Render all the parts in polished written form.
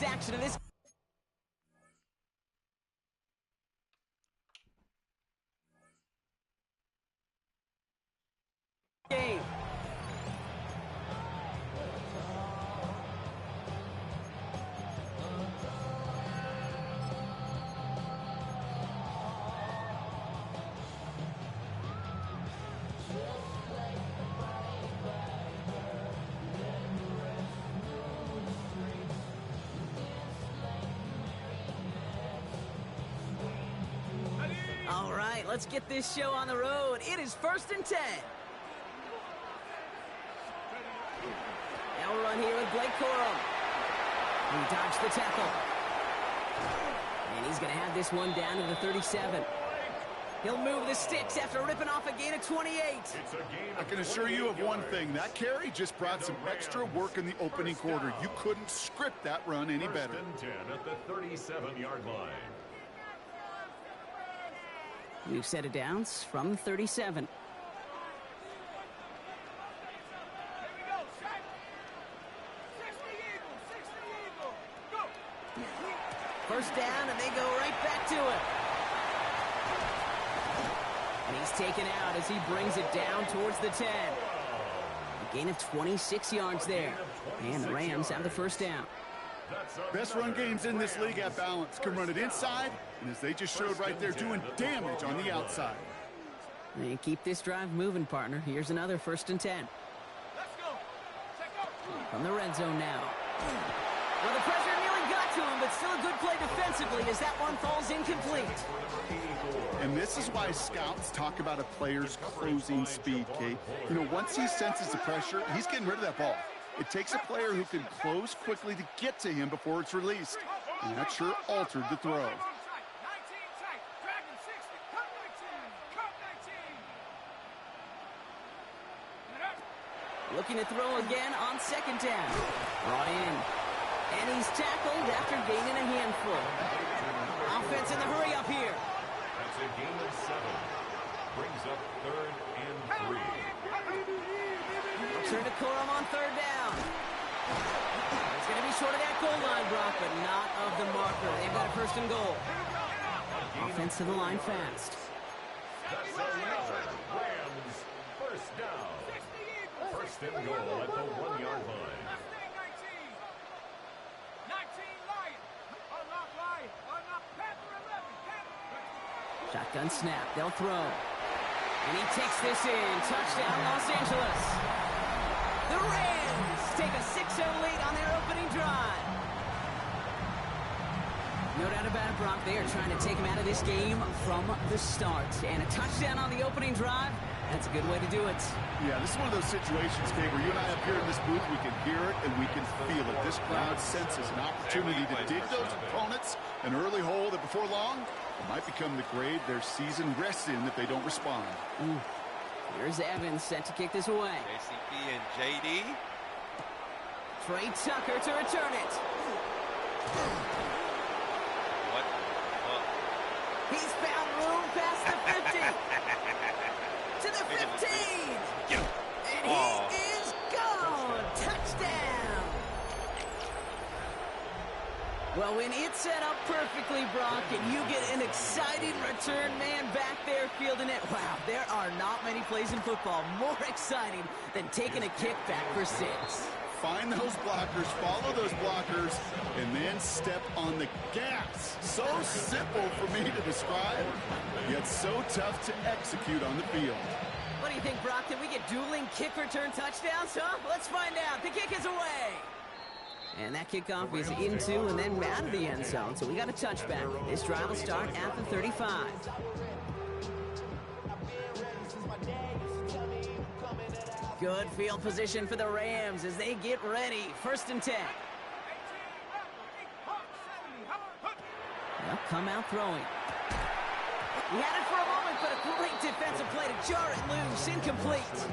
fastest action of this game. All right, let's get this show on the road. It is 1st and 10. Now we'll run here with Blake Corum. He dodged the tackle. And he's going to have this one down to the 37. He'll move the sticks after ripping off a gain of 28. I can assure you of one thing. That carry just brought some extra work in the opening quarter. You couldn't script that run any better. 1st and 10 at the 37-yard line. We've set it downs from 37. First down, and they go right back to it. And he's taken out as he brings it down towards the 10. A gain of 26 yards there. And the Rams have the first down. Best run games in this league at balance. Can run it inside, and as they just showed right there, doing damage on the outside. And keep this drive moving, partner. Here's another 1st and 10. From the red zone now. Well, the pressure nearly got to him, but still a good play defensively as that one falls incomplete. And this is why scouts talk about a player's closing speed, Kate. You know, once he senses the pressure, he's getting rid of that ball. It takes a player who can close quickly to get to him before it's released. And that sure altered the throw. Looking to throw again on 2nd down. Brought in. And he's tackled after gaining a handful. Offense in the hurry up here. That's a gain of 7. Brings up 3rd and 3. Turn to Corum on 3rd down. It's going to be short of that goal line, Brock, but not of the marker. They've got a 1st and goal. Offense to the line fast. That's another Rams 1st down. 1st and goal at the 1-yard line. Shotgun snap. They'll throw. And he takes this in. Touchdown, Los Angeles. The Rams take a 6-0 lead on their opening drive. No doubt about it, Brock. They are trying to take him out of this game from the start. And a touchdown on the opening drive, that's a good way to do it. Yeah, this is one of those situations, Kate, where you and I up here in this booth, we can hear it and we can feel it. This crowd senses an opportunity to dig those opponents an early hole that before long it might become the grave their season rests in if they don't respond. Ooh. Here's Evans set to kick this away. JCP and JD. Trey Tucker to return it. What? He's found room past the 50. To the 15. And he is gone. Touchdown. Well, when it's set up perfectly, Brock, and you get an exciting return man back there fielding it, wow, there are not many plays in football more exciting than taking a kick back for 6. Find those blockers, follow those blockers, and then step on the gas. So simple for me to describe, yet so tough to execute on the field. What do you think, Brock? Can we get dueling kick return touchdowns, huh? Let's find out. The kick is away. And that kickoff is into and then out of the end zone. So we got a touchback. This drive will start at the 35. Good field position for the Rams as they get ready. 1st and 10. They'll come out throwing. He had it for a moment, but a great defensive play to jar it loose. Incomplete.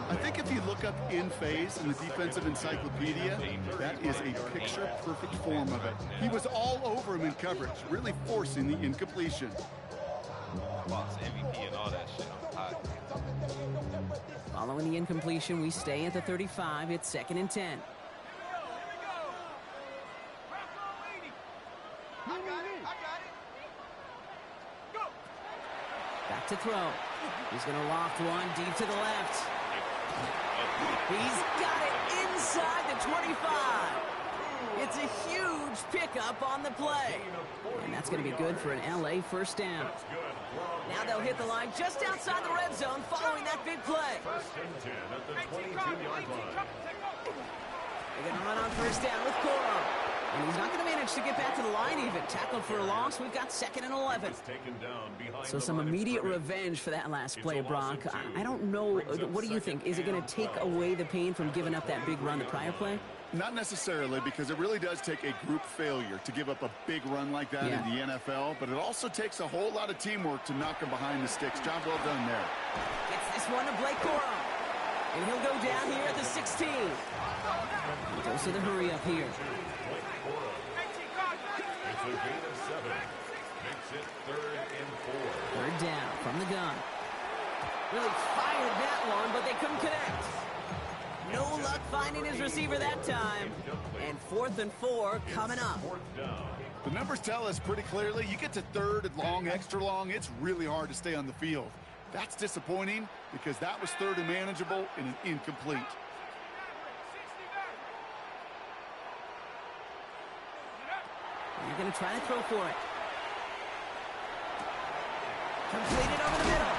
I think if you look up in phase in the defensive encyclopedia, that is a picture-perfect form of it. He was all over him in coverage, really forcing the incompletion. Box MVP and all that shit. I'm hot. Following the incompletion, we stay at the 35. It's 2nd and 10. Back to throw. He's going to loft one deep to the left. He's got it inside the 25. It's a huge pickup on the play. And that's going to be good for an LA first down. Now they'll hit the line just outside the red zone following that big play. First and 10 at the 22-yard line. They're going to run on first down with Corum. And he's not going to manage to get back to the line even. Tackled for a loss. We've got 2nd and 11. So some immediate revenge for that last play, Brock. I don't know. What do you think? Is it going to take away the pain from giving up that big run the prior play? Not necessarily, because it really does take a group failure to give up a big run like that in the NFL, but it also takes a whole lot of teamwork to knock him behind the sticks. Job well done there. Gets this one to Blake Corum. And he'll go down here at the 16. He goes to the hurry up here. It's a gain of 7. Makes it 3rd and 4. 3rd down from the gun. Really fired that one, but they couldn't connect. No luck finding his receiver that time. And 4th and 4 coming up. The numbers tell us pretty clearly, you get to 3rd and long, extra long, it's really hard to stay on the field. That's disappointing because that was 3rd and manageable and an incomplete. You're going to try to throw for it. Completed over the middle.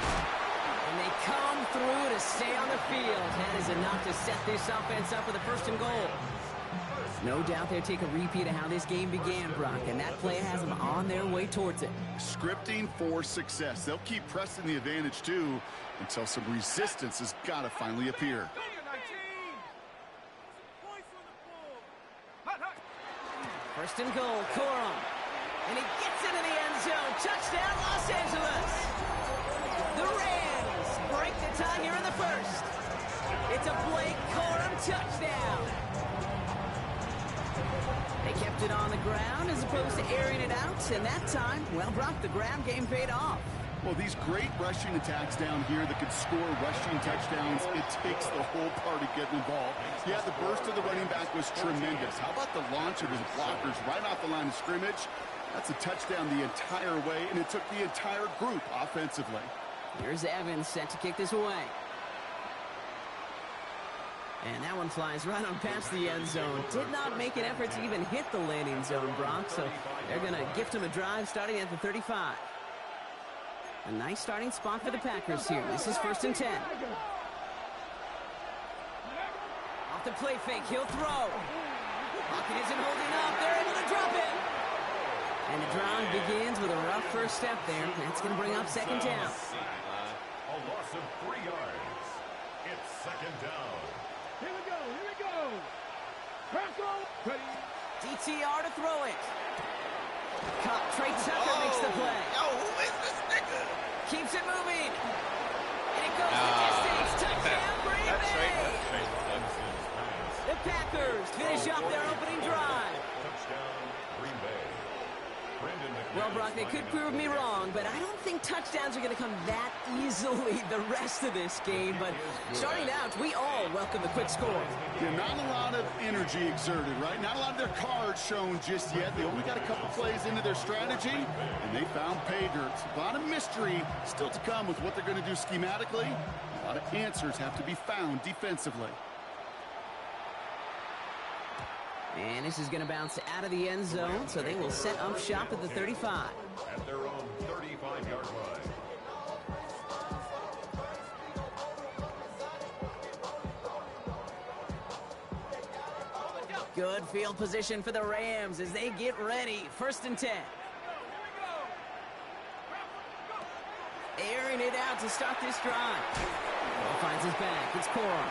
And they come through to stay on the field. That is enough to set this offense up with a 1st and goal. No doubt they'll take a repeat of how this game began, Brock, and that play has them on their way towards it. Scripting for success. They'll keep pressing the advantage, too, until some resistance has got to finally appear. First and goal, Corum. And he gets into the end zone. Touchdown, Los Angeles. The Rams break the tie here in the 1st. It's a Blake Corum touchdown. They kept it on the ground as opposed to airing it out. And that time, well, Brock, the ground game paid off. Well, these great rushing attacks down here that could score rushing touchdowns, it takes the whole party getting involved. Yeah, the burst of the running back was tremendous. How about the launch of his blockers right off the line of scrimmage? That's a touchdown the entire way, and it took the entire group offensively. Here's Evans set to kick this away. And that one flies right on past the end zone. Did not make an effort to even hit the landing zone, Brock, so they're going to gift him a drive starting at the 35. A nice starting spot for the Packers here. This is 1st and 10. Off the play fake, he'll throw. Pocket isn't holding up. They're able to drop it. And the drive begins with a rough first step there. That's going to bring up 2nd down. A loss of 3 yards. It's 2nd down. Here we go. DTR to throw it. Caught. Trey Tucker makes the play. Yo, who is this nigga? Keeps it moving. And it goes the distance. Touchdown, Green Bay. The Packers finish off their opening drive. Touchdown, Green Bay. Well, Brock, they could prove me wrong, but I don't think touchdowns are going to come that easily the rest of this game. But starting out, we all welcome the quick score. Yeah, not a lot of energy exerted, right? Not a lot of their cards shown just yet. They only got a couple plays into their strategy, and they found pay dirt. A lot of mystery still to come with what they're going to do schematically. A lot of answers have to be found defensively. And this is going to bounce out of the end zone, so they will set up shop at the 35. At their own 35-yard line. Good field position for the Rams as they get ready. 1st and 10. Airing it out to start this drive. Ball finds his back. It's Corum.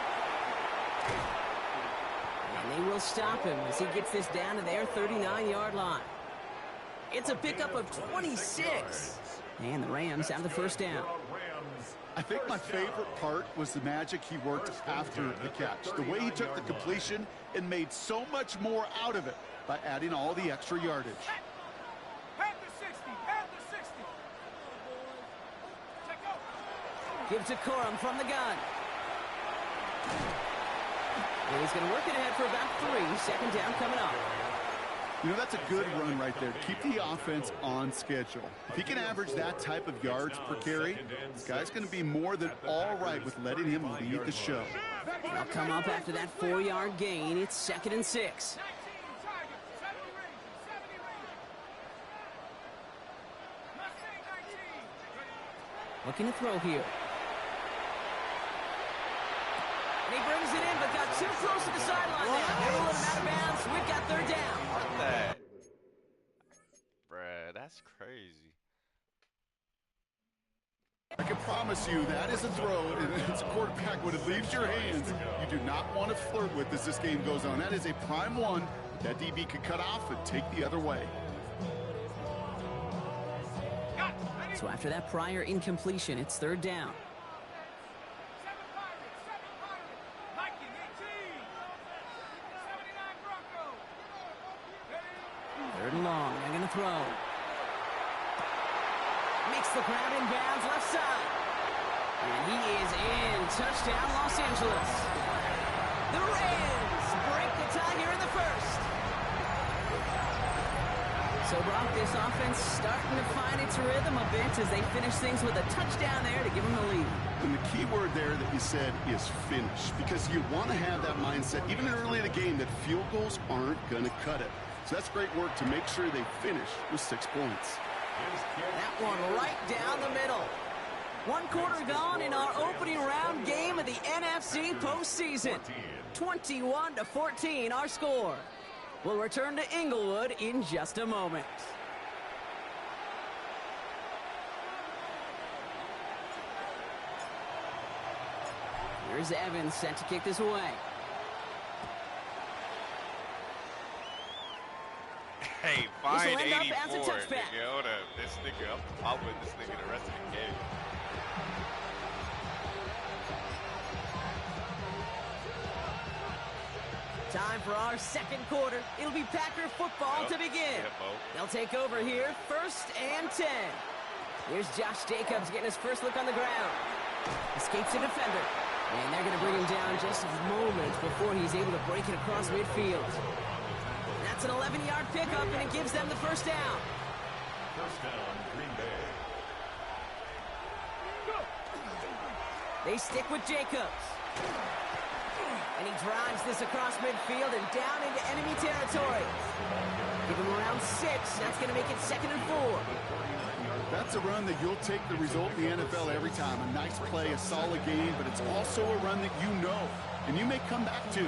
And they will stop him as he gets this down to their 39-yard line. It's a pickup of 26. And the Rams have the 1st down. I think my favorite part was the magic he worked after the catch. The way he took the completion and made so much more out of it by adding all the extra yardage. Give to Corum from the gun. And he's going to work it ahead for about 3. 2nd down coming up. You know, that's a good run right there. Keep the offense on schedule. If he can average that type of yards per carry, this guy's going to be more than all right with letting him lead the show. They'll come up after that 4-yard gain. It's 2nd and 6. Looking to throw here. And he brings it in, but got too close to the sideline now. They're rolling him out of bounds. We've got 3rd down. What that? Bruh, that's crazy. I can promise you that is a throw, and it's a quarterback when it leaves your hands. You do not want to flirt with as this game goes on. That is a prime one that DB could cut off and take the other way. So after that prior incompletion, it's 3rd down. 3rd and long. They're going to throw. Makes the crowd in bounds left side. And he is in. Touchdown, Los Angeles. The Rams break the tie here in the 1st. So, Brock, this offense starting to find its rhythm a bit as they finish things with a touchdown there to give them the lead. And the key word there that you said is finish, because you want to have that mindset, even early in the game, that field goals aren't going to cut it. So that's great work to make sure they finish with 6 points. That one right down the middle. 1 quarter gone in our opening round game of the NFC postseason. 21-14 our score. We'll return to Inglewood in just a moment. Here's Evans set to kick this away. Hey, fine 84, end up as a touchback. nigga. Hold up. This nigga, I'm with this nigga the rest of the game. Time for our 2nd quarter. It'll be Packer football to begin. They'll take over here, 1st and 10. Here's Josh Jacobs getting his first look on the ground. Escapes a defender. And they're going to bring him down just a moment before he's able to break it across midfield. That's an 11-yard pickup, and it gives them the 1st down. 1st down, Green Bay. They stick with Jacobs. And he drives this across midfield and down into enemy territory. Give him around 6. That's going to make it 2nd and 4. That's a run that you'll take the result in the NFL every time. A nice play, a solid game, but it's also a run that you know, and you may come back to.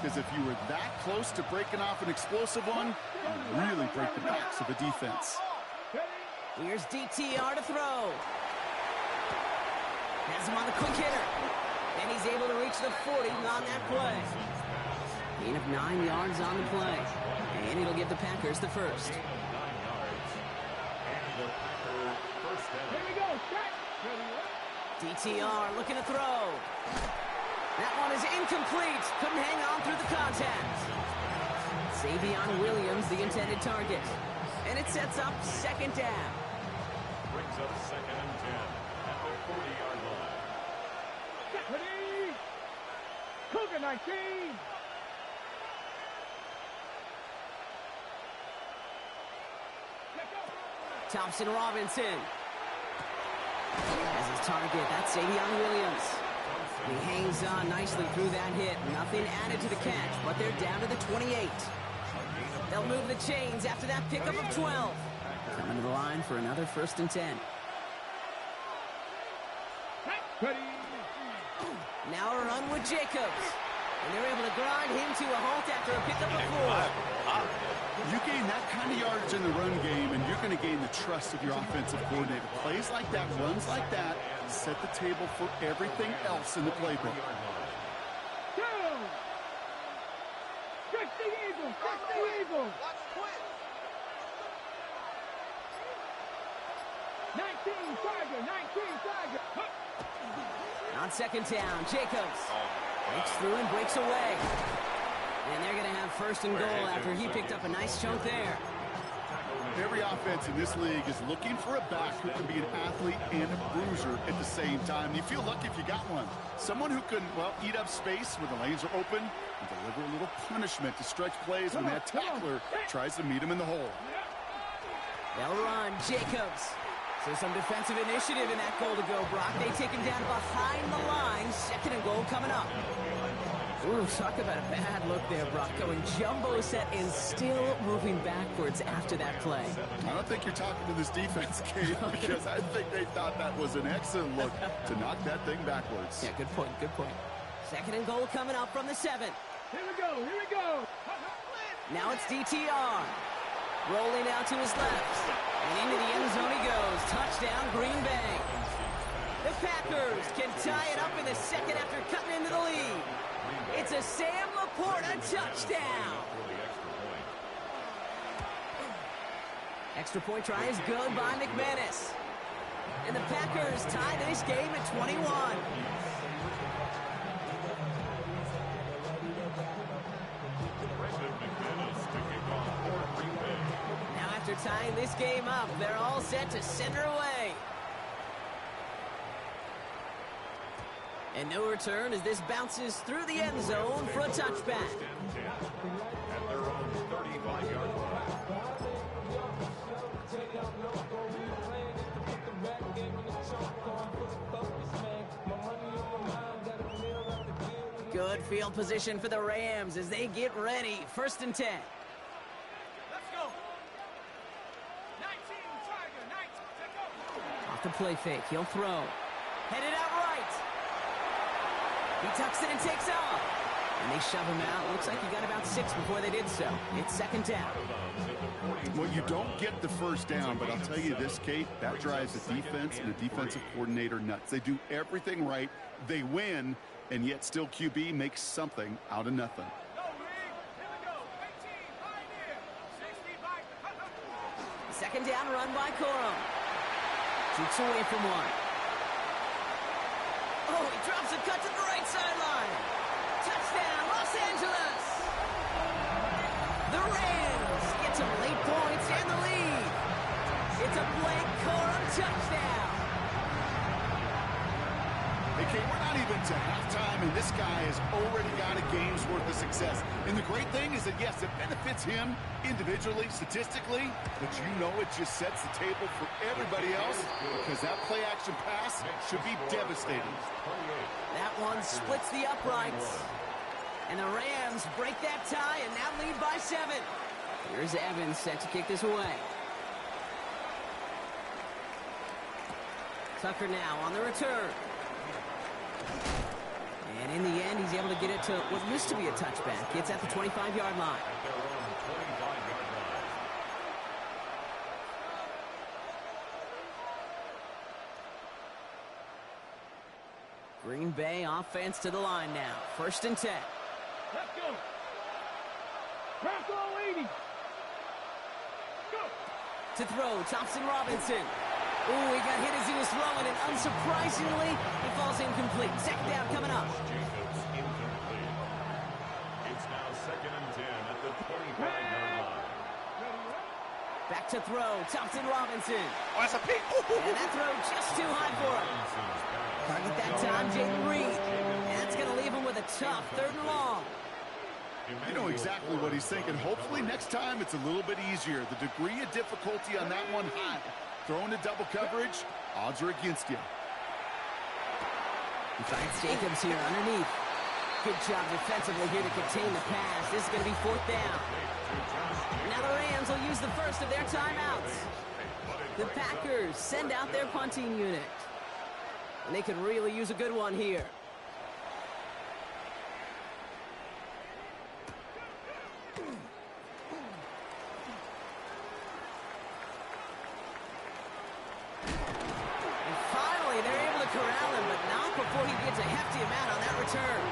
Because if you were that close to breaking off an explosive one, you really break the backs of a defense. Here's DTR to throw. Has him on the quick hitter. And he's able to reach the 40 on that play. Gain of 9 yards on the play. And it'll give the Packers the 1st. Here we go. DTR looking to throw. That one is incomplete. Couldn't hang on through the contact. Savion Williams, the intended target. And it sets up 2nd down. Brings up 2nd and 10 at the 40-yard line. Ready? Cougar 19. Thompson Robinson as his target. That's Savion Williams. He hangs on nicely through that hit. Nothing added to the catch, but they're down to the 28. They'll move the chains after that pickup of 12. Coming to the line for another 1st and 10. Ready? Now a run with Jacobs. And they're able to grind him to a halt after a pickup of 4. You gain that kind of yardage in the run game, and you're going to gain the trust of your offensive coordinator. Plays like that, runs like that, set the table for everything else in the playbook. 2. Fix the Eagles. Fix the Eagles. 19 Tiger. 19 Tiger. On 2nd down, Jacobs breaks through and breaks away. And they're going to have 1st and goal after he picked up a nice chunk there. Every offense in this league is looking for a back who can be an athlete and a bruiser at the same time. You feel lucky if you got one. Someone who can, well, eat up space when the lanes are open and deliver a little punishment to stretch plays when that tackler tries to meet him in the hole. They'll run. Jacobs. So some defensive initiative in that goal to go, Brock. They take him down behind the line. 2nd and goal coming up. Ooh, talk about a bad look there, Brock. Going jumbo set and still moving backwards after that play. I don't think you're talking to this defense, Kate, because I think they thought that was an excellent look to knock that thing backwards. Yeah, good point, good point. 2nd and goal coming up from the 7. Here we go, here we go. Now it's DTR. Rolling out to his left. And into the end zone he goes. Touchdown, Green Bay. The Packers can tie it up in the 2nd after cutting into the lead. It's a Sam Laporta touchdown. Extra point try is good by McManus. And the Packers tie this game at 21. Now after tying this game up, they're all set to send her away. And no return as this bounces through the end zone for a touchback. At their own 35-yard line. Good field position for the Rams as they get ready. 1st and 10. Let's go. 19, Tiger, 19, take over. Off the play fake, he'll throw. Headed out right. He tucks it and takes off. And they shove him out. Looks like he got about 6 before they did so. It's 2nd down. Well, you don't get the 1st down, but I'll tell you this, Kate, that drives the defense and the defensive coordinator nuts. They do everything right. They win, and yet still QB makes something out of nothing. No, Reed. Here we go. 18, right here. 60, right. 2nd down run by Corum. Shoots away from one. Oh, he drops a cut to the right sideline. Touchdown, Los Angeles. The Rams get some late points and the lead. It's a Blake Corum touchdown. Hey, Kate, we're not even to halftime, and this guy has already got a game's worth of success. And the great thing is that, yes, it benefits him individually, statistically, but you know it just sets the table for everybody else because that play-action pass should be devastating. That one splits the uprights. And the Rams break that tie and now lead by 7. Here's Evans set to kick this away. Tucker now on the return. And in the end, he's able to get it to what used to be a touchback. It's at the 25-yard line. Green Bay offense to the line now. 1st and 10. Let's go. Crack all 80. Go. To throw, Thompson Robinson. Ooh, he got hit as he was throwing, and unsurprisingly, he falls incomplete. 2nd down coming up. Jacobs incomplete. It's now 2nd and 10 at the 25-yard line. Back to throw, Thompson Robinson. Oh, that's a pick. And that throw just too high for him. Target that time, Jayden Reed. And that's going to leave him with a tough 3rd and long. You know exactly what he's thinking. Hopefully next time it's a little bit easier. The degree of difficulty on that one high. Throwing to double coverage, odds are against you. He finds Jacobs here underneath. Good job defensively here to contain the pass. This is going to be 4th down. Now the Rams will use the first of their timeouts. The Packers send out their punting unit. And they could really use a good one here. And finally, they're able to corral him, but not before he gets a hefty amount on that return.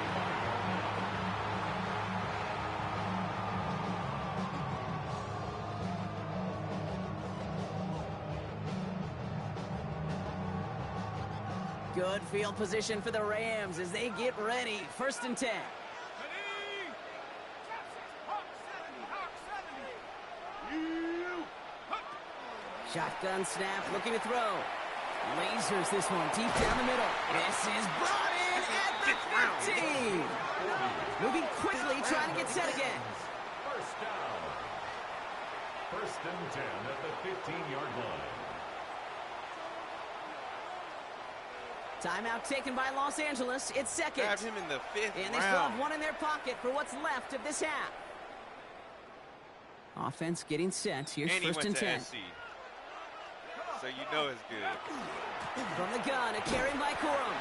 Good field position for the Rams as they get ready. 1st and 10. Ready? Hawk 70, Hawk 70. You. Shotgun snap, looking to throw. Lasers this one deep down the middle. This is brought in at the 15. Moving quickly, trying to get set again. First down. First and 10 at the 15-yard line. Timeout taken by Los Angeles. It's second. Grabbed him in the 5th And they still have one in their pocket for what's left of this half. Offense getting set. Here's And he first and went to 10. SC. So you know it's good. From the gun, a carry by Corum.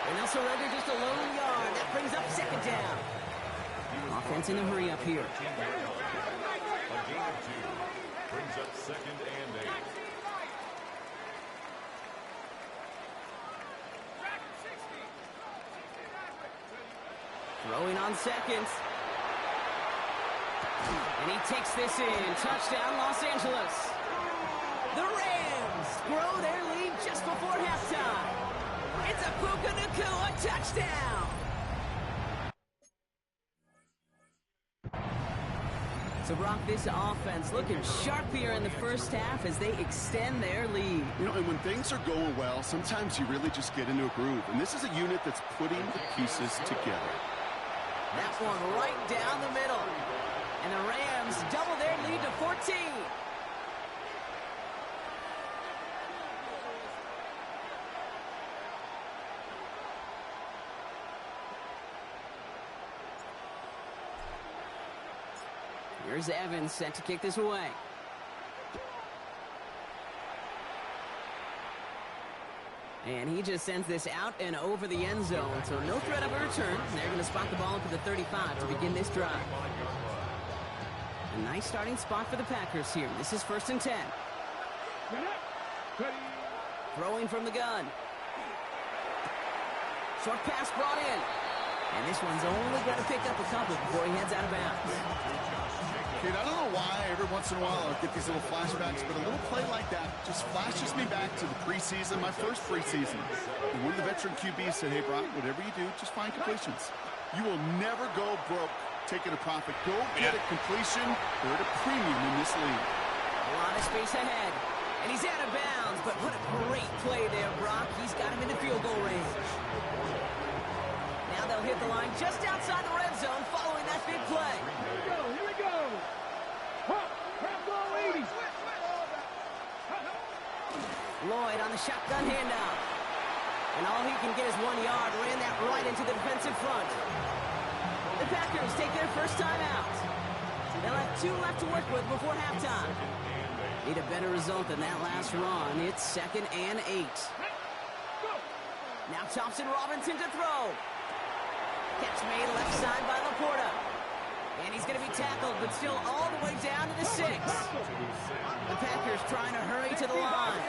And they'll surrender just a lone yard. That brings up second down. Offense in a hurry up here. A gain of 2. Brings up second and 8. Throwing on seconds. And he takes this in. Touchdown, Los Angeles. The Rams grow their lead just before halftime. It's a Puka Nacua touchdown. So, Brock, this offense looking sharp here in the first half as they extend their lead. You know, and when things are going well, sometimes you really just get into a groove. And this is a unit that's putting the pieces together. That one right down the middle. And the Rams double their lead to 14. Here's Evans set to kick this away. And he just sends this out and over the end zone. So no threat of a return. They're going to spot the ball up at the 35 to begin this drive. A nice starting spot for the Packers here. This is first and 10. Throwing from the gun. Short pass brought in. And this one's only got to pick up a couple before he heads out of bounds. Kid, I don't know why every once in a while I'll get these little flashbacks, but a little play like that just flashes me back to the preseason, my first preseason. And one of the veteran QBs said, hey, Brock, whatever you do, just find completions. You will never go broke taking a profit. Go get a completion. They're at a premium in this league. A lot of space ahead. And he's out of bounds, but what a great play there, Brock. He's got him in the field goal range. Now they'll hit the line just outside the red zone following that big play. Here we go. Lloyd on the shotgun handoff. And all he can get is 1 yard. Ran that right into the defensive front. The Packers take their first time out. They'll have 2 left to work with before halftime. Need a better result than that last run. It's second and 8. Now Thompson Robinson to throw. Catch made left side by Laporta. And he's going to be tackled, but still all the way down to the 6. The Packers trying to hurry to the line.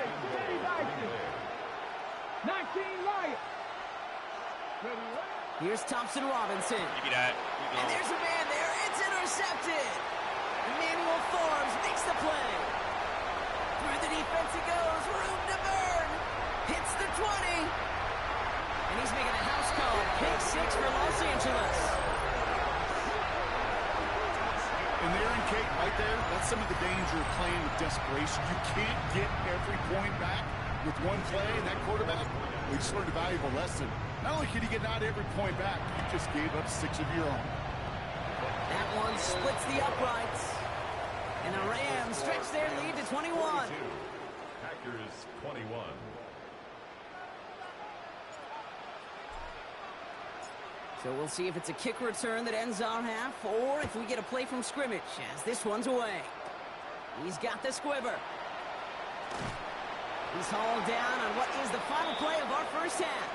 19 Lions. Here's Thompson Robinson. Give me that. And there's a man there. It's intercepted. Emmanuel Forbes makes the play. Through the defense he goes. Room to burn. Hits the 20. And he's making a house call. Pick 6 for Los Angeles. And there in Kate, right there, that's some of the danger of playing with desperation. You can't get every point back with one play, and that quarterback, we just learned a valuable lesson. Not only can you get not every point back, you just gave up 6 of your own. That one splits the uprights. And the Rams stretch their lead to 21. Packers 21. So we'll see if it's a kick return that ends our half, or if we get a play from scrimmage, as this one's away. He's got the squiver. He's hauled down on what is the final play of our first half.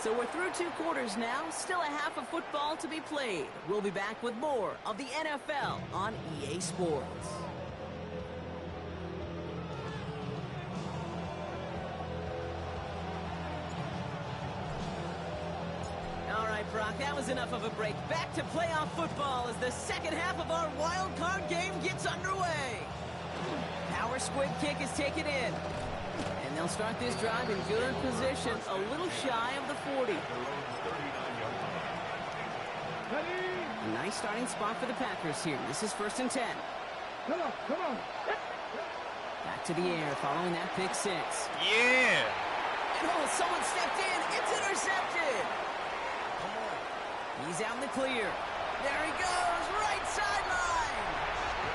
So we're through 2 quarters now, still a half of football to be played. We'll be back with more of the NFL on EA Sports. All right, Brock, that was enough of a break. Back to playoff football as the second half of our wild card game gets underway. Power squid kick is taken in. And they'll start this drive in good position, a little shy of the 40. A nice starting spot for the Packers here. This is first and 10. Come on. Got to the air following that pick six. Yeah. And oh, someone stepped in. It's intercepted. He's out in the clear. There he goes, right sideline.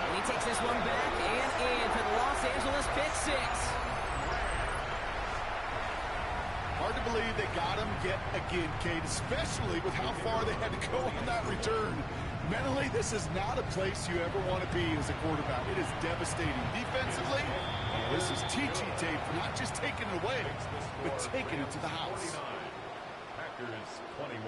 And he takes this one back and in for the Los Angeles pick six. Hard to believe they got him yet again, Kate, especially with how far they had to go on that return. Mentally, this is not a place you ever want to be as a quarterback. It is devastating. Defensively, this is teaching tape for not just taking it away, but taking it to the house. Packers 21.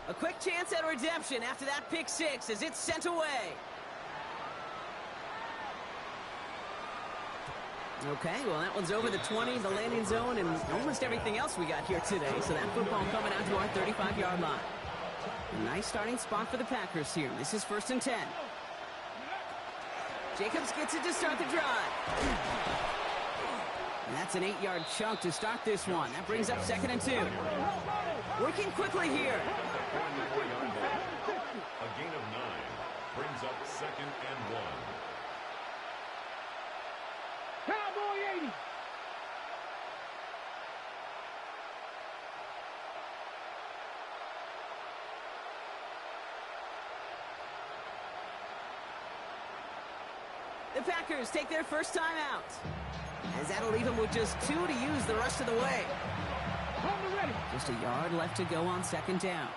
A quick chance at redemption after that pick six as it's sent away. Okay, well, that one's over the 20, the landing zone, and almost everything else we got here today. So that football coming out to our 35-yard line. A nice starting spot for the Packers here. This is 1st and 10. Jacobs gets it to start the drive. And that's an 8-yard chunk to start this one. That brings up 2nd and 2. Working quickly here. A gain of 9 brings up 2nd and 1. Cowboy 80. The Packers take their first time out. As that'll leave them with just 2 to use the rest of the way. Ready. Just a yard left to go on 2nd down.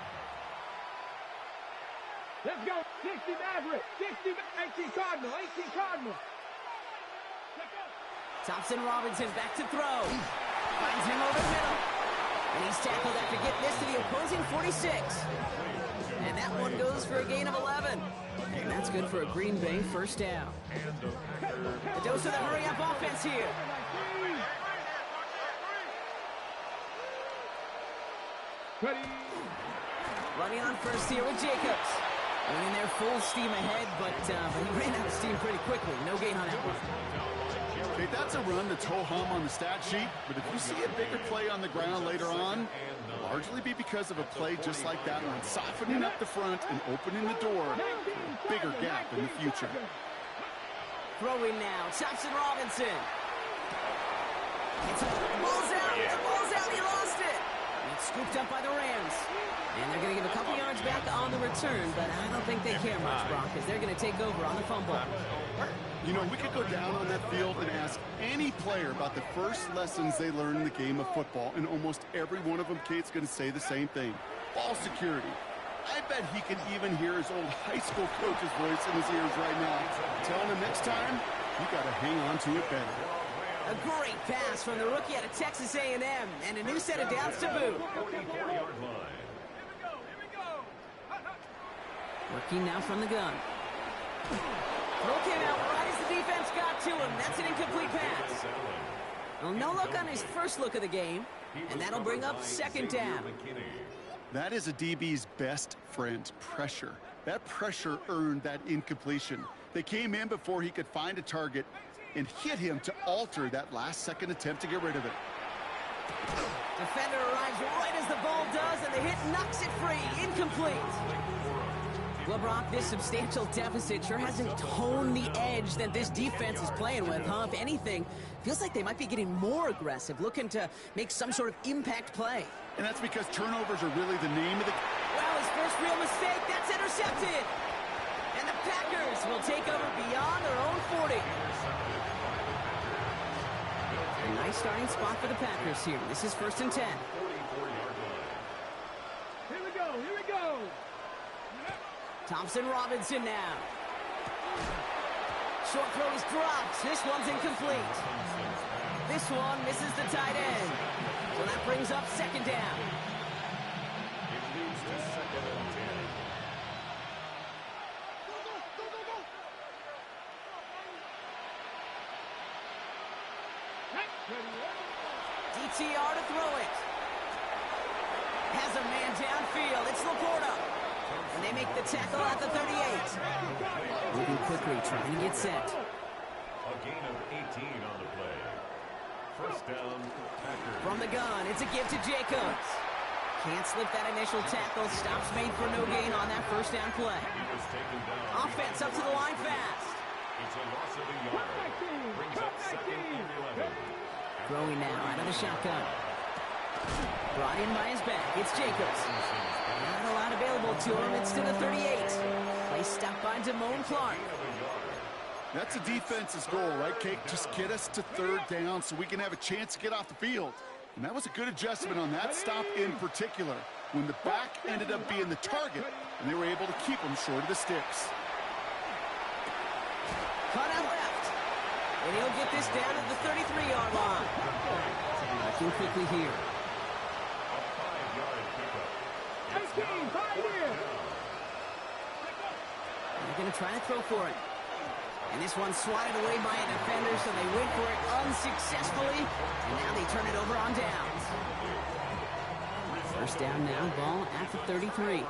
Let's go. 60 Maverick. 60, 18 Cardinal. 18 Cardinal. Thompson Robinson back to throw. Finds him over the middle. And he's tackled after getting this to the opposing 46. And that one goes for a gain of 11. And that's good for a Green Bay first down. A dose of the hurry-up offense here. Ready. Running on first here with Jacobs. And they're full steam ahead, but he ran out of steam pretty quickly. No gain on that one. Okay, that's a run that's ho-hum on the stat sheet, but if you see a bigger play on the ground later on, it'll largely be because of a play just like that one, softening up the front and opening the door for a bigger gap in the future. Throwing now, Thompson Robinson. It's ball's out, the ball's out, he lost it. It's scooped up by the Rams. And they're going to give a couple yards back on the return, but I don't think they care much, Brock, because they're going to take over on the fumble. You know, we could go down on that field and ask any player about the first lessons they learned in the game of football, and almost every one of them, Kate's going to say the same thing. Ball security. I bet he can even hear his old high school coach's voice in his ears right now, telling him next time, you got to hang on to it better. A great pass from the rookie out of Texas A&M, and a new set of downs to boot. Working now from the gun. Throw came out right as the defense got to him. That's an incomplete pass. Well, no look on his first look of the game, and that'll bring up 2nd down. That is a DB's best friend, pressure. That pressure earned that incompletion. They came in before he could find a target and hit him to alter that last-second attempt to get rid of it. Defender arrives right as the ball does, and the hit knocks it free. Incomplete. Well, Brock, this substantial deficit sure hasn't toned the edge that this defense is playing with, huh? If anything, feels like they might be getting more aggressive, looking to make some sort of impact play. And that's because turnovers are really the name of the... Well, his first real mistake, that's intercepted. And the Packers will take over beyond their own 40. A nice starting spot for the Packers here. This is 1st and 10. Here we go. Here we go. Thompson Robinson now. Short throw is dropped. This one's incomplete. This one misses the tight end. So that brings up 2nd down. It leads to 2nd and 10. DTR to throw it. Has a man downfield. It's Laporta. And they make the tackle at the 38. Moving quickly, trying to get set. A gain of 18 on the play. First down, Packers. From the gun, it's a give to Jacobs. Can't slip that initial tackle. Stops made for no gain on that first down play. Offense up to the line fast. It's a loss of a yard. Brings up second and 11. Throwing now out of the shotgun. Brought in by his back. It's Jacobs. Not a lot available to him. It's to the 38. Play stopped by Damone Clark. That's a defense's goal, right, Kate? Just get us to third down so we can have a chance to get off the field. And that was a good adjustment on that stop in particular, when the back ended up being the target, and they were able to keep him short of the sticks. Cut out left. And he'll get this down at the 33-yard line. Working quickly here. They're going to try to throw for it. And this one swatted away by a defender, so they went for it unsuccessfully. And now they turn it over on downs. First down now, ball at the 33.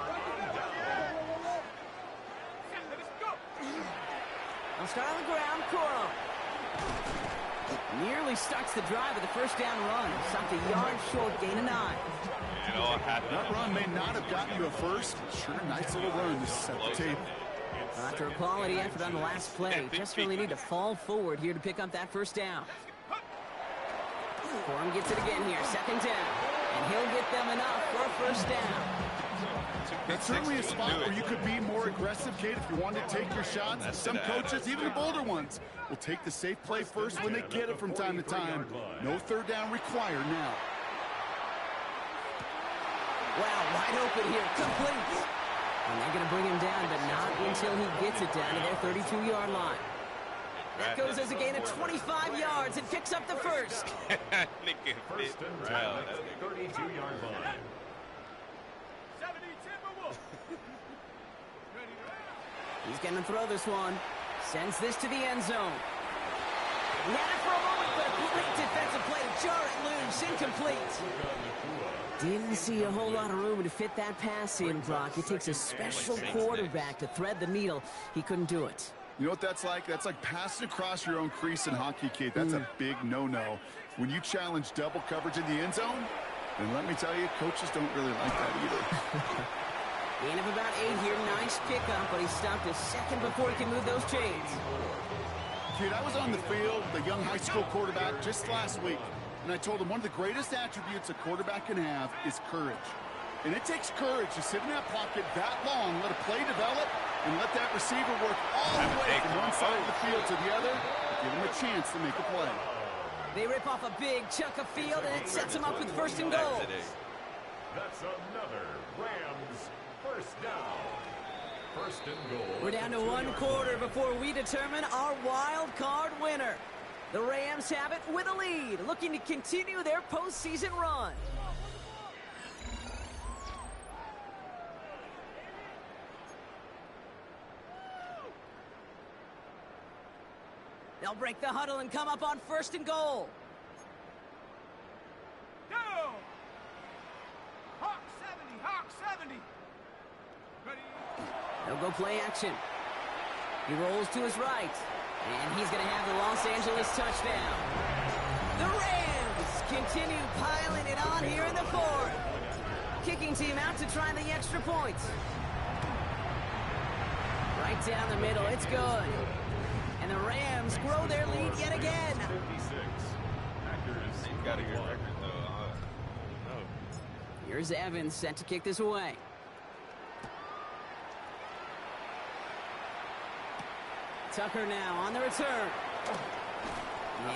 They'll start on the ground, Coro. Nearly starts the drive with a first down run. Stopped a yard short, gain of 9. It all happened. That run may not have gotten you a first. Sure, nice little run to set the table. After a quality effort on the last play, just really need to fall forward here to pick up that first down. Corum gets it again here, second down. And he'll get them enough for a first down. That's certainly a spot where you could be more aggressive, Kate, if you wanted to take your shots. Some coaches, even the bolder ones, will take the safe play first when they get it from time to time. No third down required now. Wow, wide open here, complete. And they're going to bring him down, but not until he gets it down to their 32-yard line. That goes as a gain of 25 yards and picks up the first. First and 10 at the 32-yard line. He's going to throw this one. Sends this to the end zone. He had it for a moment, but a great defensive play to jar it loose. Incomplete. Didn't see a whole lot of room to fit that pass in, Brock. It takes a special quarterback to thread the needle. He couldn't do it. You know what that's like? That's like passing across your own crease in hockey, Kate. That's a big no-no. When you challenge double coverage in the end zone, and let me tell you, coaches don't really like that either. Gain of about 8 here. Nice pickup, but he stopped a second before he can move those chains. Kate, I was on the field, the young high school quarterback, just last week. And I told him one of the greatest attributes a quarterback can have is courage. And it takes courage to sit in that pocket that long, let a play develop, and let that receiver work all the way from one side of the field to the other, give him a chance to make a play. They rip off a big chunk of field, and it sets them up with first and goal. That's another Rams first down. First and goal. We're down to 1 quarter before we determine our wild card winner. The Rams have it with a lead, looking to continue their postseason run. They'll break the huddle and come up on first and goal. Go! Hawk 70, Hawk 70. Ready? They'll go play action. He rolls to his right. And he's going to have the Los Angeles touchdown. The Rams continue piling it on here in the fourth. Kicking team out to try the extra point. Right down the middle. It's good. And the Rams grow their lead yet again. 56. Packers. They've got a good record, though. Here's Evans set to kick this away. Tucker now on the return.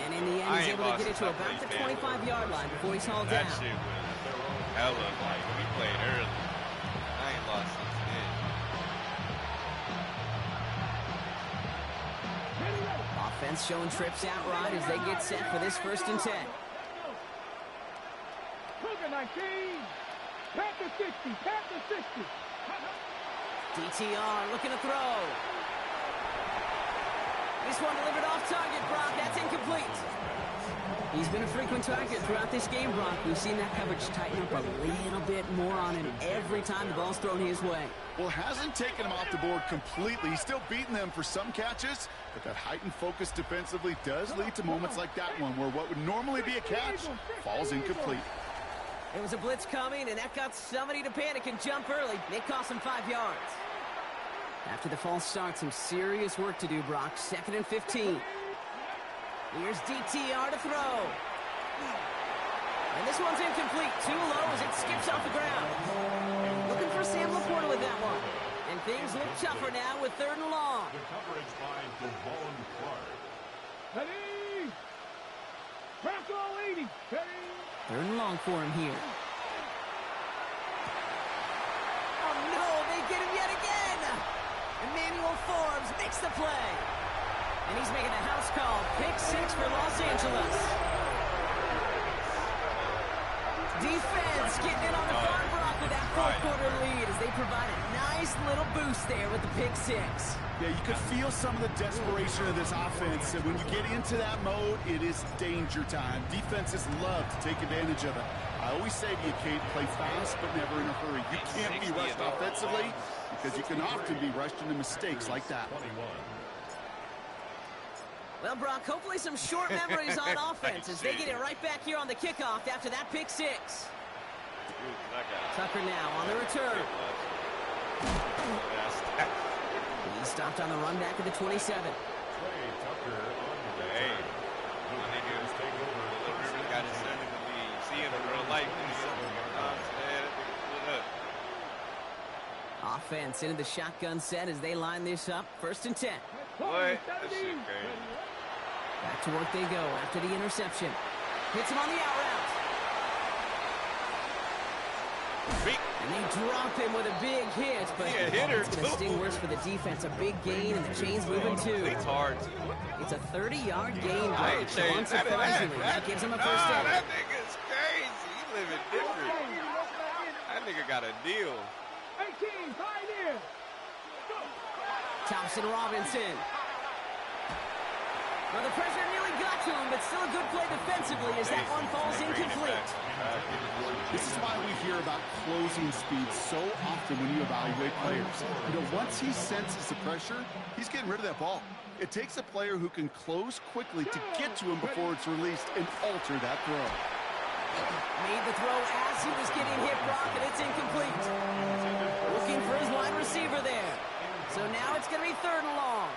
And in the end, he's able to get it to about the 25-yard line before he's hauled down. That shit was hella like we played early. I ain't lost since then. Offense showing trips out right as they get set for this first and 10. Cougar 19. Panther 60. Panther 60. DTR looking to throw. This one delivered off target, Brock. That's incomplete. He's been a frequent target throughout this game, Brock. We've seen that coverage tighten up a little bit more on him every time the ball's thrown his way. Well, hasn't taken him off the board completely. He's still beating them for some catches, but that heightened focus defensively does lead to moments like that one where what would normally be a catch falls incomplete. It was a blitz coming, and that got somebody to panic and jump early. It cost him 5 yards. After the false start, some serious work to do, Brock. 2nd and 15. Here's DTR to throw. And this one's incomplete. Too low as it skips off the ground. Looking for Sam Laporta with that one. And things look tougher now with 3rd and long. The coverage by Devon Clark. Ready. Crack all 80. Ready. 3rd and long for him here. Oh, no, they get him yet again. Emmanuel Forbes makes the play. And he's making a house call. Pick 6 for Los Angeles. Defense getting in on the farm, Brock, with that 4th quarter lead as they provide a nice little boost there with the pick 6. Yeah, you could feel some of the desperation of this offense. And when you get into that mode, it is danger time. Defenses love to take advantage of it. I always say to you, Kate, play fast but never in a hurry. You can't be rushed offensively because you can often be rushed into mistakes like that. Well, Brock, hopefully some short memories on offense as they get it right back here on the kickoff after that pick 6. Tucker now on the return. He stopped on the run back at the 27. Hey, got his son in the league. See him in real life. Offense into the shotgun set as they line this up. 1st and 10. What? That shit crazy. Back to work they go after the interception. Hits him on the out route. And they drop him with a big hit, but it's going to sting worse for the defense. A big gain, and the chain's moving too. It's hard. It's a 30-yard gain, Brock. Unsurprisingly, that gives him a first down. That nigga's crazy. He living different. That nigga got a deal. 18, Pioneer. Thompson Robinson. Well, the pressure nearly got to him, but still a good play defensively as that one falls incomplete. This is why we hear about closing speed so often when you evaluate players. You know, once he senses the pressure, he's getting rid of that ball. It takes a player who can close quickly to get to him before it's released and alter that throw. Made the throw as he was getting hit, Brock, and it's incomplete. Looking for his wide receiver there. So now it's going to be 3rd and long.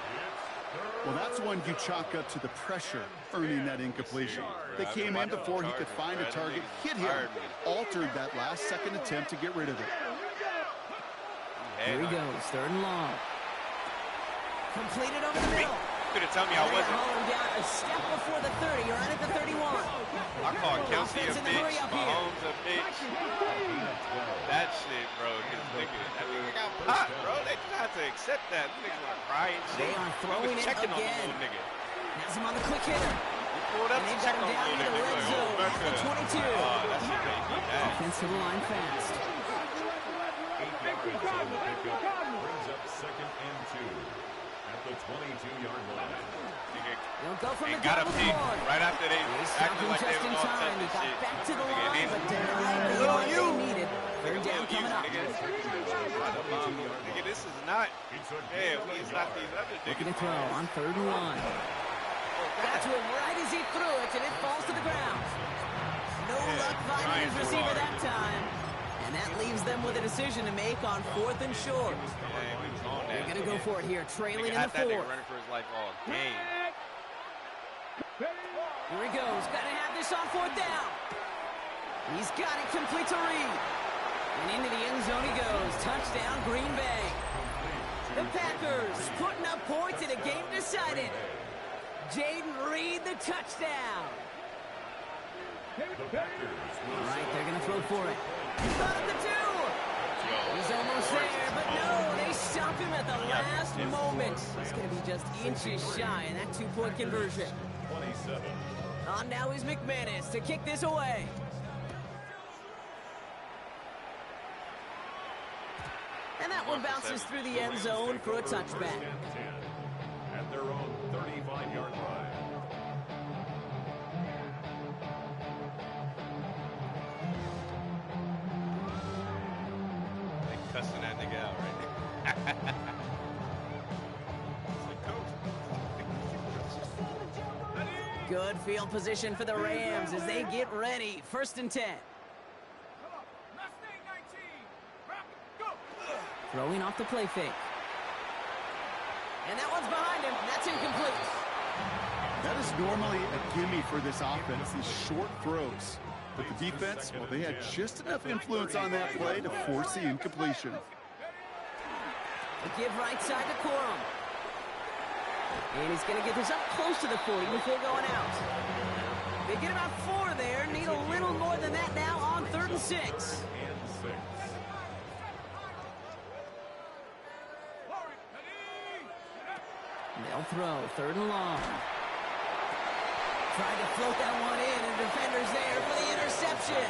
Well, that's one you chalk up to the pressure earning that incompletion. They came in before he could find a target, hit him, altered that last second attempt to get rid of it. Here he goes, 3rd and long. Completed over the middle. Could have told me I wasn't. Hauling down a step before the 30. You're right at the 31. I call Kelsey a bitch, Mahomes a bitch. That shit, bro. That nigga got popped, bro. They just have to accept that. These niggas want to cry and shit. They are throwing it checking again. on the little nigga. Has him on the quick hitter. He pulled up And to they've check got on him the down little near the nigga. red zone at the 22. Oh, that shit made me mad. Offense to the line fast. 8 yards on the pickup brings up 2nd and 2 at the 22-yard line. They'll go from the Got him double deep board. right after they acted like they just in was all time. tough He and got shit. back to the Nigga, line, but denied the little yard you. they needed. 3rd down coming up. Nigga, this is not. Yeah, it's not these other Looking to niggas. throw on 3rd and 1. Got to him right as he threw it, and it falls to the ground. No luck finding his receiver that time. And that leaves them with a decision to make on 4th and short. They're going to go for it here, trailing in the 4th. Running for his life all game. Here he goes. Got to have this on 4th down. He's got it complete to Reed. And into the end zone he goes. Touchdown, Green Bay. The Packers putting up points in a game decided. Jaden Reed, the touchdown. All right, they're going to throw for it. He's got it to 2. He's almost there, but no, they stop him at the last moment. He's going to be just inches shy in that 2-point conversion. 27. On now is McManus to kick this away. And that one bounces through the end zone for a touchback. At their own 35-yard line. Cussing that nigga out right now. Good field position for the Rams as they get ready. 1st and 10. Throwing off the play fake. And that one's behind him. That's incomplete. That is normally a gimme for this offense, these short throws. But the defense, well, they had just enough influence on that play to force the incompletion. A give right side to Corum. And he's going to get this up close to the 40 before going out. They get about 4 there. Need a little more than that now on 3rd and 6. They'll throw 3rd and long. Trying to float that one in, and defenders there for the interception.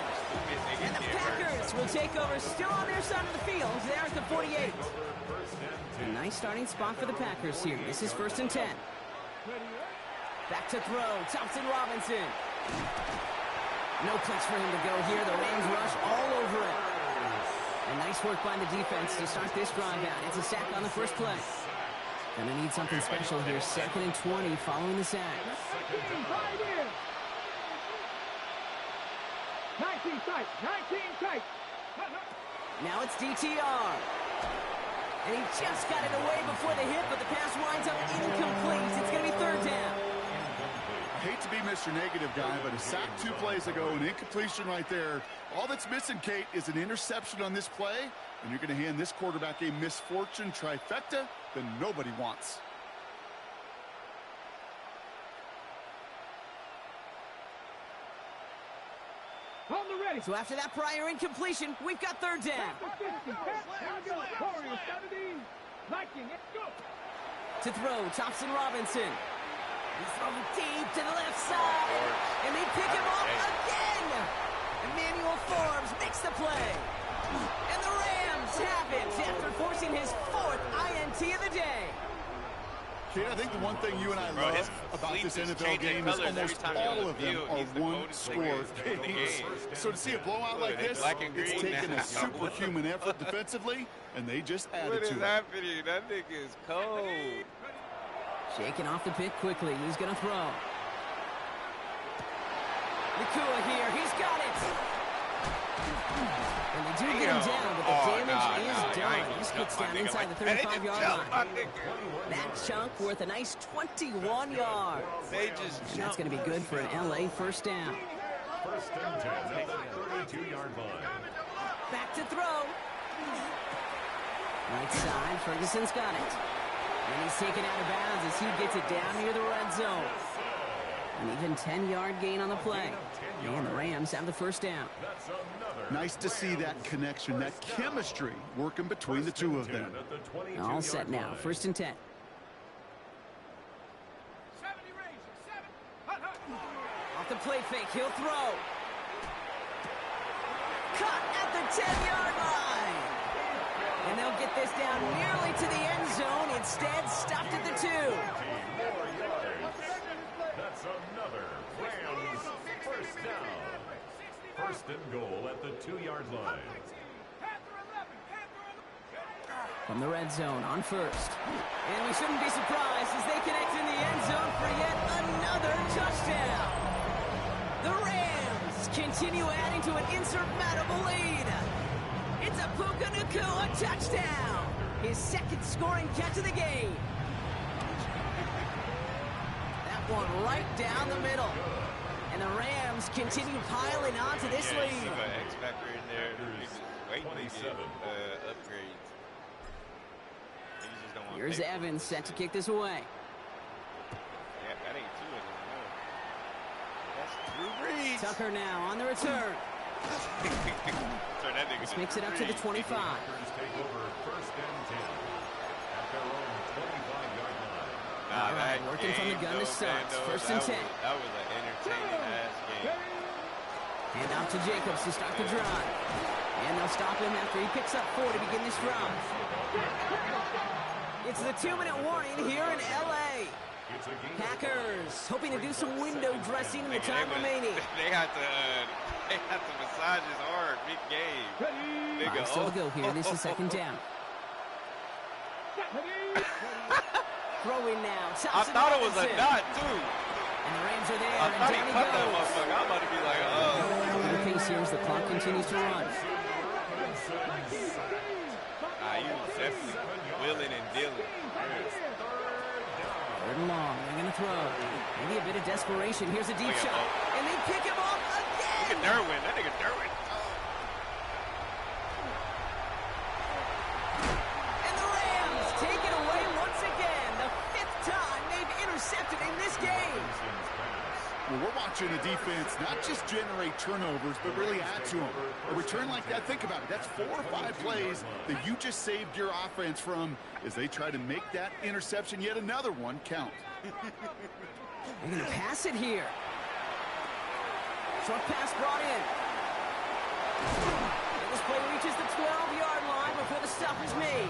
And the Packers will take over, still on their side of the field. There at the 48. A nice starting spot for the Packers here. This is 1st and 10. Back to throw, Thompson Robinson. No place for him to go here. The Rams rush all over it. And nice work by the defense to start this drive out. It's a sack on the first play. Gonna need something special here. 2nd and 20 following the sack. 19 tight, 19 tight. Now it's DTR. And he just got it away before the hit, but the pass winds up incomplete. It's gonna be 3rd down. I hate to be Mr. Negative guy, but a sack 2 plays ago, an incompletion right there. All that's missing, Kate, is an interception on this play, and you're going to hand this quarterback a misfortune trifecta that nobody wants. On the ready. So after that prior incompletion, we've got 3rd down. To throw, Thompson Robinson. He's throwing deep to the left side. And they pick him off again. Emmanuel Forbes makes the play. And the Rams have it after forcing his 4th INT of the day. Kate, I think the one thing you and I love about this NFL game is almost all of them are one-score games. So to see a blowout like this, it's taken a superhuman effort defensively, and they just added to it. What is happening? That nigga is cold. Shaking off the pick quickly. He's going to throw. Nakua here. He's got it. And they do get him down, but the damage is done. He gets down inside the 35-yard line. That chunk worth a nice 21 yards. And that's going to be good for an LA 1st down. 1st and 10 at the 32-yard line. Back to throw. Right side, Ferguson's got it. And he's taken out of bounds as he gets it down near the red zone. An even 10-yard gain on the play. And the Rams have the 1st down. Nice to see that connection, that chemistry working between the two of them. All set now, 1st and 10. Off the play fake, he'll throw. Cut at the 10-yard line. And they'll get this down nearly to the end zone. Instead, stopped at the 2. That's another Rams 1st down. 1st and goal at the 2-yard line. From the red zone on 1st. And we shouldn't be surprised as they connect in the end zone for yet another touchdown. The Rams continue adding to an insurmountable lead. It's a Puka Nacua touchdown. His 2nd scoring catch of the game. That one right down the middle. And the Rams continue piling on to this lead. X-Factor in there. Waiting to get upgrades. Here's Evans set to kick this away. Yeah, that ain't 2 of them, no. That's Drew Brees. Tucker now on the return. This makes it up to the 25. Take over 1st and 10 at their own 25-yard line. All right, working from the gun to start. 1st and 10. That was an entertaining-ass game. And out to Jacobs to start the drive. And they'll stop him after he picks up 4 to begin this drive. It's the 2-minute warning here in L.A. Packers hoping to do some window dressing in the time remaining. They have to massage his arm mid-game. Still to go here. This is 2nd down. Throwing now. I thought it was a dot, too. And the Rams are there. I thought he cut that motherfucker. I'm about to be like, The pace here as the clock continues to run. He was definitely willing and dealing. Third and long. They're going to throw. Maybe a bit of desperation. Here's a deep shot. And they pick him off again. Look at Derwin. That nigga Derwin. And the Rams take it away once again. The 5th time they've intercepted in this game. Well, we're watching a defense not just generate turnovers, but really add to them. A return like that, think about it. That's 4 or 5 plays that you just saved your offense from as they try to make that interception, yet another one, count. They're going to pass it here. Short pass brought in. And this play reaches the 12-yard line before the stop is made.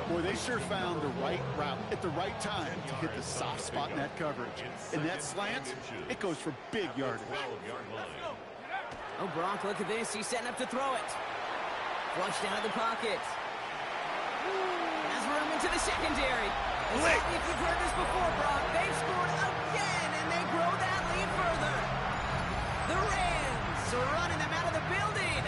Boy, they sure found the right route at the right time to hit the soft spot in that coverage. And that slant, it goes for big yardage. Oh, Brock, look at this. He's setting up to throw it. Flushed out of the pocket. Has room into the secondary. If you've heard this before, Brock, they've scored again, and they grow that lead further. The Rams are running them out of the building.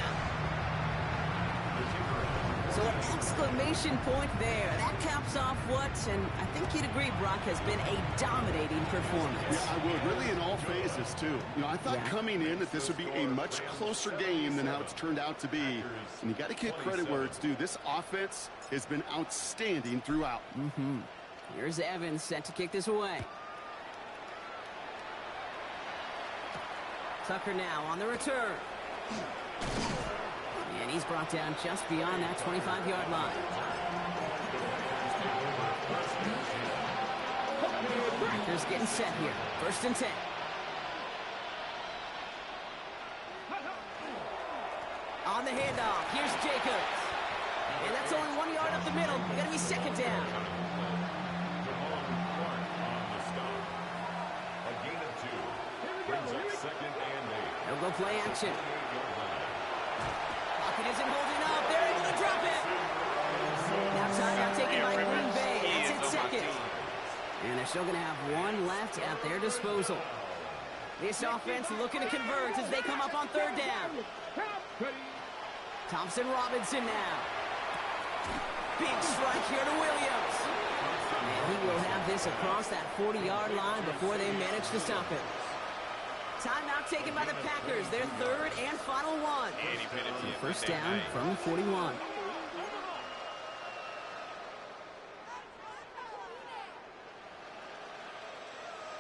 So an exclamation point there. That caps off what, and I think you'd agree, Brock, has been a dominating performance. Yeah, I would. Really in all phases, too. You know, I thought coming in that this would be a much closer game than how it's turned out to be. And you got to give credit where it's due. This offense has been outstanding throughout. Here's Evans set to kick this away. Tucker now on the return. And he's brought down just beyond that 25-yard line. Packers getting set here. 1st and 10. On the handoff, here's Jacobs. And that's only 1 yard up the middle. Gonna be 2nd down. They'll go play action. Pocket isn't holding up. They're able to drop it. Now timeout taken by Green Bay. That's it, 2nd. And they're still going to have 1 left at their disposal. This offense looking to convert as they come up on 3rd down. Thompson Robinson now. Big strike here to Williams. And he will have this across that 40-yard line before they manage to stop it. Timeout taken by the Packers. Their 3rd and final one. 1st down from 41.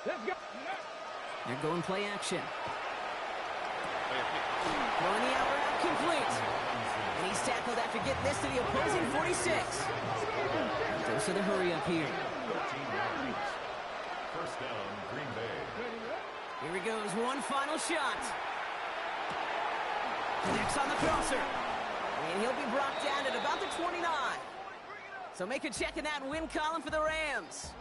Let's go. They're going play action. Throwing the out route complete. And he's tackled after getting this to the opposing 46. Goes to the hurry up here. 1st down, Green Bay. Here he goes, one final shot. Connects on the crosser. And he'll be brought down at about the 29. So make a check in that win column for the Rams.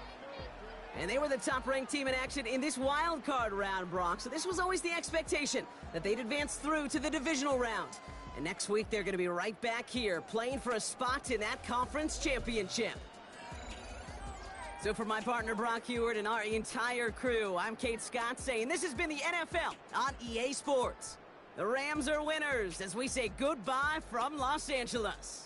And they were the top-ranked team in action in this wild card round, Brock. So this was always the expectation that they'd advance through to the divisional round. And next week, they're going to be right back here playing for a spot in that conference championship. So for my partner, Brock Huard, and our entire crew, I'm Kate Scott saying this has been the NFL on EA Sports. The Rams are winners as we say goodbye from Los Angeles.